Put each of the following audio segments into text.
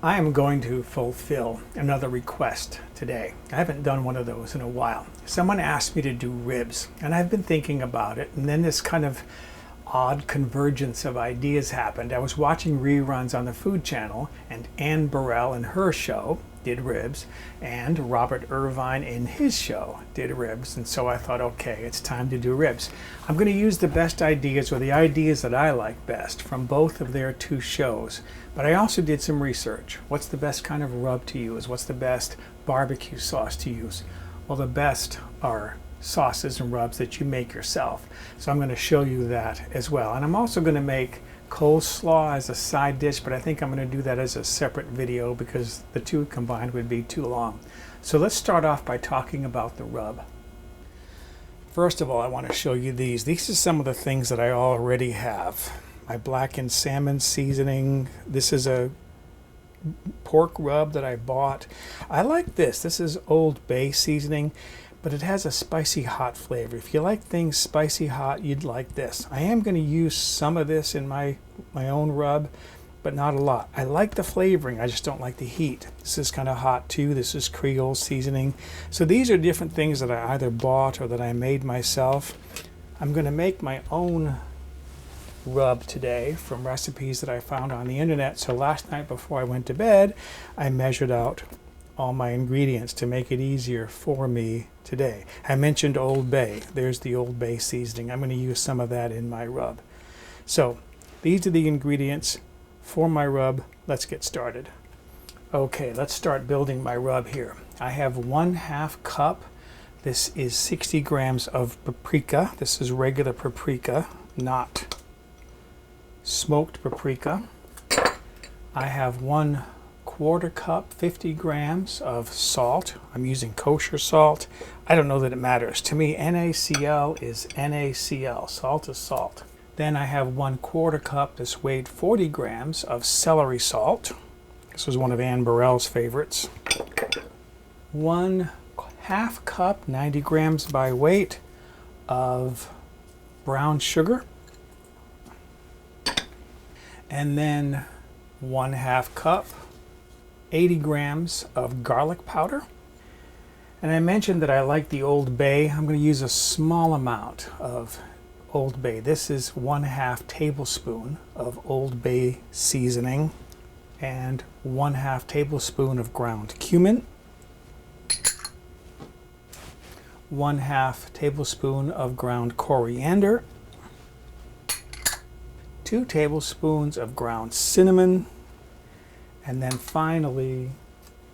I am going to fulfill another request today. I haven't done one of those in a while. Someone asked me to do ribs, and I've been thinking about it, and then this kind of odd convergence of ideas happened. I was watching reruns on the Food Channel, and Anne Burrell in her show did ribs, and Robert Irvine in his show did ribs, and so I thought, okay, it's time to do ribs. I'm going to use the best ideas, or the ideas that I like best, from both of their two shows. But I also did some research. What's the best kind of rub to use? What's the best barbecue sauce to use? Well, the best are sauces and rubs that you make yourself. So I'm going to show you that as well. And I'm also going to make coleslaw as a side dish, but I think I'm going to do that as a separate video because the two combined would be too long. So let's start off by talking about the rub. First of all, I want to show you these. These are some of the things that I already have. My blackened salmon seasoning. This is a pork rub that I bought. I like this. This is Old Bay seasoning, but it has a spicy hot flavor. If you like things spicy hot, you'd like this. I am going to use some of this in my own rub, but not a lot. I like the flavoring, I just don't like the heat. This is kind of hot too. This is Creole seasoning. So these are different things that I either bought or that I made myself. I'm going to make my own rub today from recipes that I found on the internet. So last night before I went to bed, I measured out all my ingredients to make it easier for me today. I mentioned Old Bay. There's the Old Bay seasoning. I'm going to use some of that in my rub. So these are the ingredients for my rub. Let's get started. Okay, let's start building my rub here. I have 1/2 cup. This is 60 grams of paprika. This is regular paprika, not smoked paprika. I have 1/4 cup, 50 grams of salt. I'm using kosher salt. I don't know that it matters. To me, NaCl is NaCl. Salt is salt. Then I have 1/4 cup, this weighed 40 grams of celery salt. This was one of Anne Burrell's favorites. 1/2 cup, 90 grams by weight, of brown sugar. And then 1/2 cup, 80 grams of garlic powder. And I mentioned that I like the Old Bay. I'm going to use a small amount of Old Bay. This is 1/2 tablespoon of Old Bay seasoning and 1/2 tablespoon of ground cumin, 1/2 tablespoon of ground coriander, 2 tablespoons of ground cinnamon, and then finally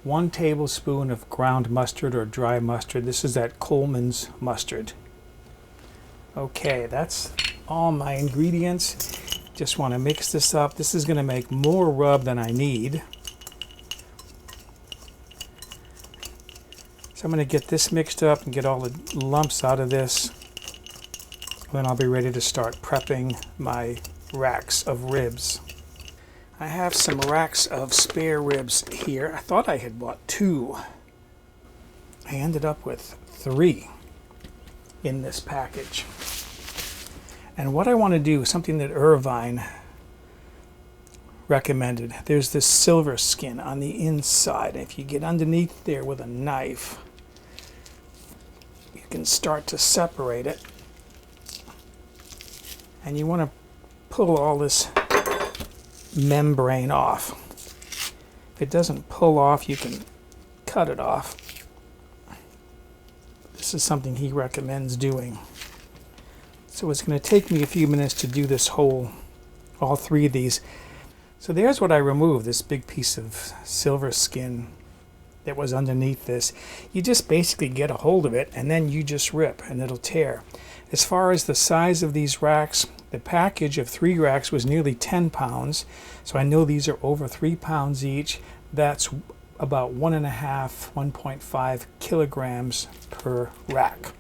1 tablespoon of ground mustard or dry mustard. This is that Coleman's mustard. Okay, that's all my ingredients. Just want to mix this up. This is going to make more rub than I need. So I'm going to get this mixed up and get all the lumps out of this. Then I'll be ready to start prepping my racks of ribs. I have some racks of spare ribs here. I thought I had bought 2. I ended up with 3 in this package. And what I want to do, something that Irvine recommended, there's this silver skin on the inside. If you get underneath there with a knife, you can start to separate it. And you want to pull all this membrane off. If it doesn't pull off, you can cut it off. This is something he recommends doing. So it's going to take me a few minutes to do this all 3 of these. So there's what I removed, this big piece of silver skin that was underneath this. You just basically get a hold of it and then you just rip and it'll tear. As far as the size of these racks, the package of 3 racks was nearly 10 pounds. So I know these are over 3 pounds each. That's about 1.5 kilograms per rack.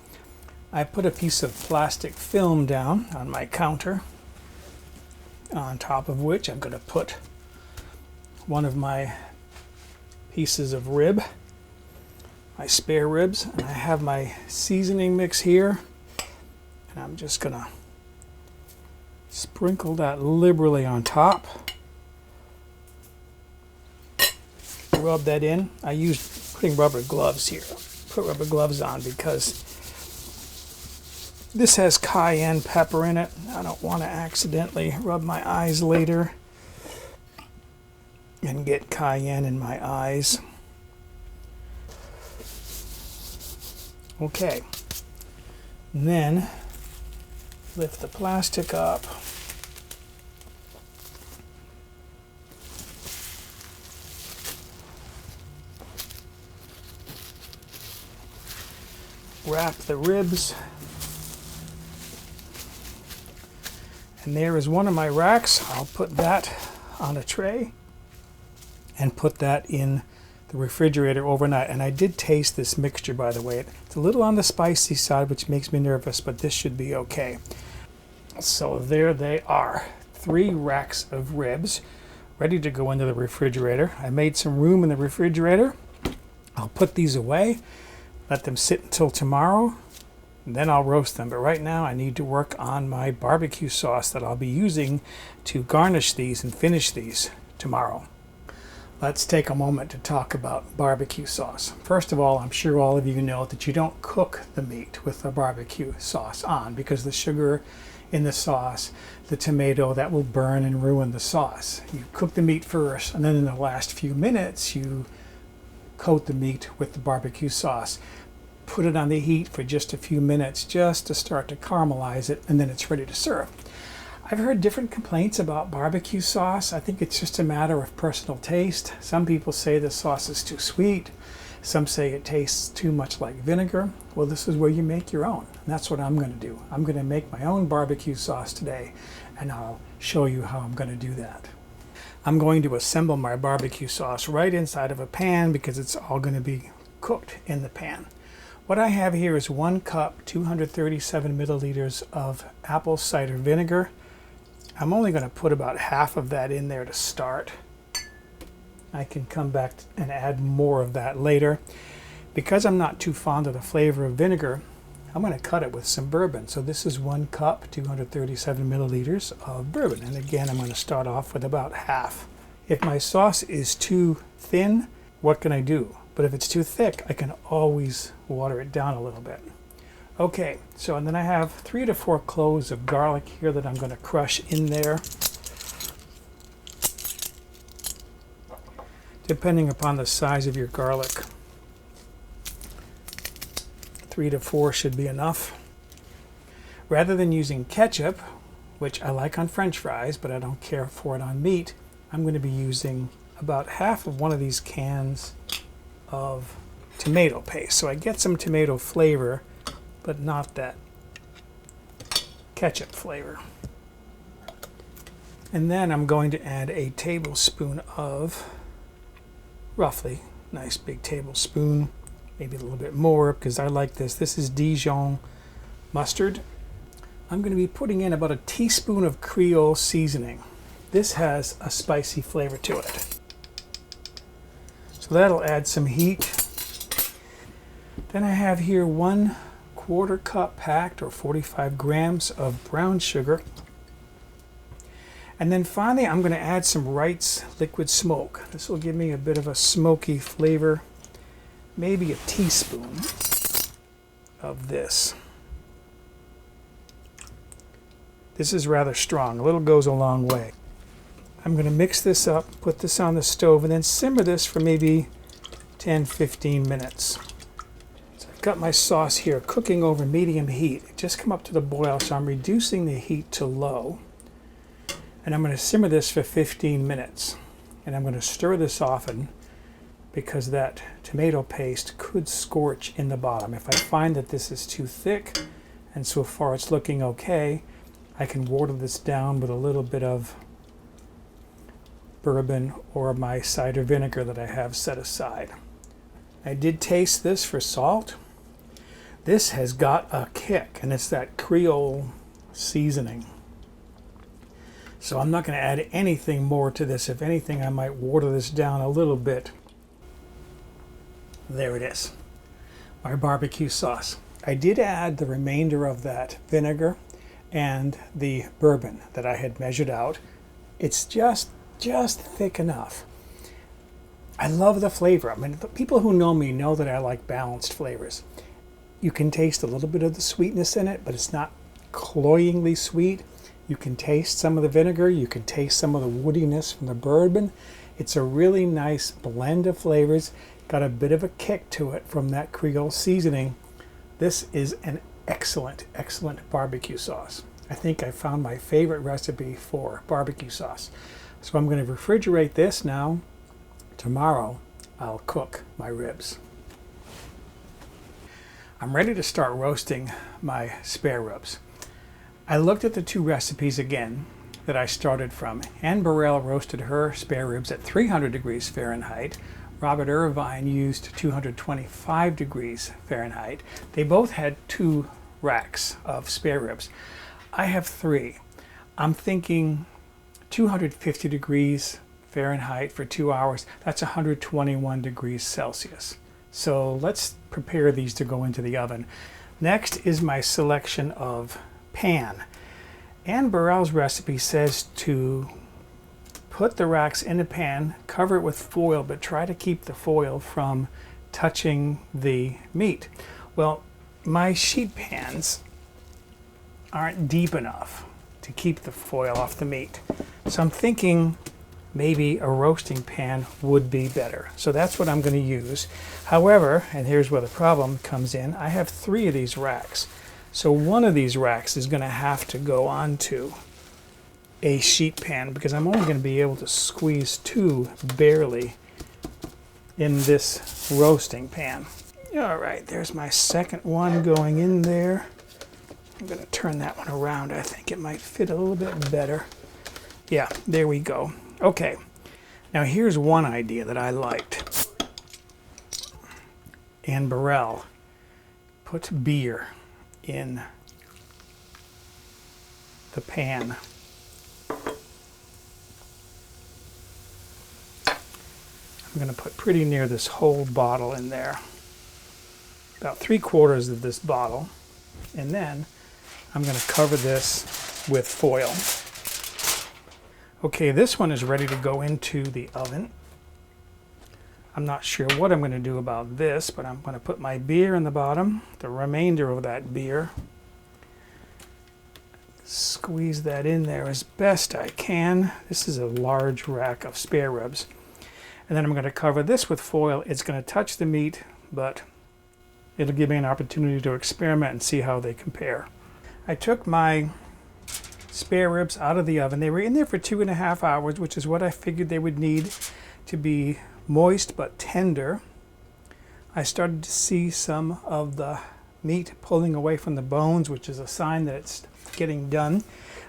I put a piece of plastic film down on my counter, on top of which I'm going to put one of my pieces of rib, my spare ribs, and I have my seasoning mix here, and I'm just going to sprinkle that liberally on top. rub that in. I use putting rubber gloves here. Put rubber gloves on because this has cayenne pepper in it. I don't want to accidentally rub my eyes later and get cayenne in my eyes. Okay, and then lift the plastic up. Wrap the ribs. And there is one of my racks. I'll put that on a tray and put that in the refrigerator overnight. And I did taste this mixture, by the way. It's a little on the spicy side, which makes me nervous, but this should be okay. So there they are. 3 racks of ribs ready to go into the refrigerator. I made some room in the refrigerator. I'll put these away, let them sit until tomorrow, and then I'll roast them. But right now I need to work on my barbecue sauce that I'll be using to garnish these and finish these tomorrow. Let's take a moment to talk about barbecue sauce. First of all, I'm sure all of you know that you don't cook the meat with the barbecue sauce on, because the sugar in the sauce, the tomato, that will burn and ruin the sauce. You cook the meat first, and then in the last few minutes you coat the meat with the barbecue sauce. Put it on the heat for just a few minutes just to start to caramelize it, and then it's ready to serve. I've heard different complaints about barbecue sauce. I think it's just a matter of personal taste. Some people say the sauce is too sweet. Some say it tastes too much like vinegar. Well, this is where you make your own. And that's what I'm going to do. I'm going to make my own barbecue sauce today, and I'll show you how I'm going to do that. I'm going to assemble my barbecue sauce right inside of a pan because it's all going to be cooked in the pan. What I have here is 1 cup, 237 milliliters of apple cider vinegar. I'm only going to put about half of that in there to start. I can come back and add more of that later. Because I'm not too fond of the flavor of vinegar, I'm going to cut it with some bourbon. So this is 1 cup, 237 milliliters of bourbon. And again, I'm going to start off with about half. If my sauce is too thin, what can I do? But if it's too thick, I can always water it down a little bit. Okay, so and then I have 3 to 4 cloves of garlic here that I'm going to crush in there. Depending upon the size of your garlic, 3 to 4 should be enough. Rather than using ketchup, which I like on French fries, but I don't care for it on meat, I'm going to be using about half of one of these cans of tomato paste. So I get some tomato flavor, but not that ketchup flavor. And then I'm going to add a tablespoon of, roughly, nice big tablespoon, maybe a little bit more because I like this. This is Dijon mustard. I'm going to be putting in about a teaspoon of Creole seasoning. This has a spicy flavor to it. So that'll add some heat. Then I have here 1/4 cup packed, or 45 grams of brown sugar. And then finally I'm going to add some Wright's liquid smoke. This will give me a bit of a smoky flavor. Maybe a teaspoon of this. This is rather strong. A little goes a long way. I'm going to mix this up, put this on the stove, and then simmer this for maybe 10-15 minutes. So I've got my sauce here cooking over medium heat. It just come up to the boil, so I'm reducing the heat to low. And I'm going to simmer this for 15 minutes. And I'm going to stir this often because that tomato paste could scorch in the bottom. If I find that this is too thick, and so far it's looking okay, I can water this down with a little bit of bourbon or my cider vinegar that I have set aside. I did taste this for salt. This has got a kick, and it's that Creole seasoning. So I'm not going to add anything more to this. If anything, I might water this down a little bit. There it is, my barbecue sauce. I did add the remainder of that vinegar and the bourbon that I had measured out. It's just thick enough. I love the flavor. I mean, the people who know me know that I like balanced flavors. You can taste a little bit of the sweetness in it, but it's not cloyingly sweet. You can taste some of the vinegar. You can taste some of the woodiness from the bourbon. It's a really nice blend of flavors. Got a bit of a kick to it from that Creole seasoning. This is an excellent, excellent barbecue sauce. I think I found my favorite recipe for barbecue sauce. So I'm going to refrigerate this now. Tomorrow, I'll cook my ribs. I'm ready to start roasting my spare ribs. I looked at the two recipes again that I started from. Anne Burrell roasted her spare ribs at 300 degrees Fahrenheit. Robert Irvine used 225 degrees Fahrenheit. They both had 2 racks of spare ribs. I have 3. I'm thinking 250 degrees Fahrenheit for 2 hours. That's 121 degrees Celsius. So let's prepare these to go into the oven. Next is my selection of pan. Anne Burrell's recipe says to put the racks in a pan, cover it with foil, but try to keep the foil from touching the meat. Well, my sheet pans aren't deep enough to keep the foil off the meat. So I'm thinking maybe a roasting pan would be better. So that's what I'm going to use. However, and here's where the problem comes in, I have 3 of these racks. So one of these racks is going to have to go onto a sheet pan because I'm only going to be able to squeeze 2 barely in this roasting pan. All right, there's my second one going in there. I'm going to turn that one around. I think it might fit a little bit better. Yeah, there we go. Okay, now here's one idea that I liked. Anne Burrell put beer in the pan. I'm going to put pretty near this whole bottle in there. About 3/4 of this bottle. And then I'm going to cover this with foil. Okay, this one is ready to go into the oven. I'm not sure what I'm going to do about this, but I'm going to put my beer in the bottom, the remainder of that beer. Squeeze that in there as best I can. This is a large rack of spare ribs. And then I'm going to cover this with foil. It's going to touch the meat, but it'll give me an opportunity to experiment and see how they compare. I took my spare ribs out of the oven. They were in there for 2.5 hours, which is what I figured they would need to be moist but tender. I started to see some of the meat pulling away from the bones, which is a sign that it's getting done.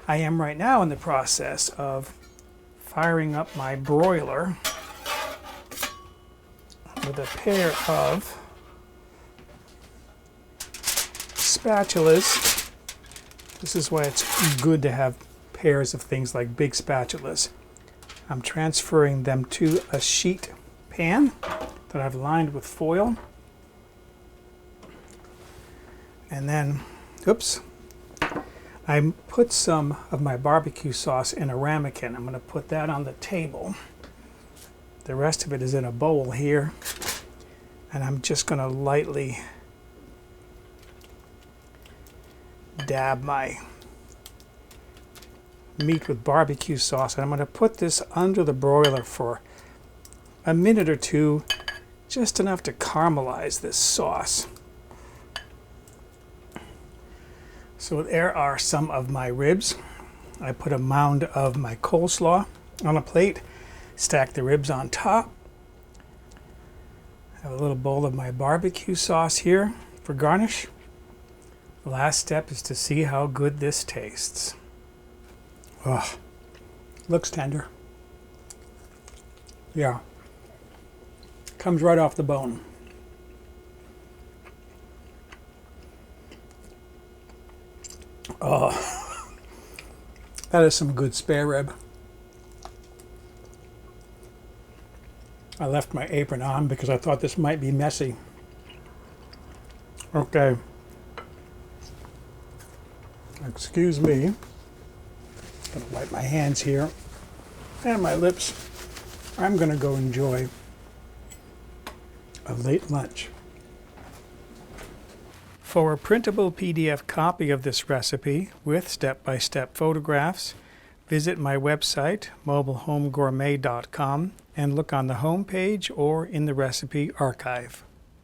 I am right now in the process of firing up my broiler with a pair of spatulas. This is why it's good to have pairs of things like big spatulas. I'm transferring them to a sheet pan that I've lined with foil. And then, oops, I put some of my barbecue sauce in a ramekin. I'm going to put that on the table. The rest of it is in a bowl here. And I'm just going to lightly dab my meat with barbecue sauce, and I'm going to put this under the broiler for a minute or two, just enough to caramelize this sauce. So there are some of my ribs. I put a mound of my coleslaw on a plate, stack the ribs on top. I have a little bowl of my barbecue sauce here for garnish. The last step is to see how good this tastes. Oh, looks tender. Yeah, comes right off the bone. Oh, that is some good spare rib. I left my apron on because I thought this might be messy. Okay. Excuse me. I'm going to wipe my hands here and my lips. I'm going to go enjoy a late lunch. For a printable PDF copy of this recipe with step-by-step photographs, visit my website, mobilehomegourmet.com, and look on the home page or in the recipe archive.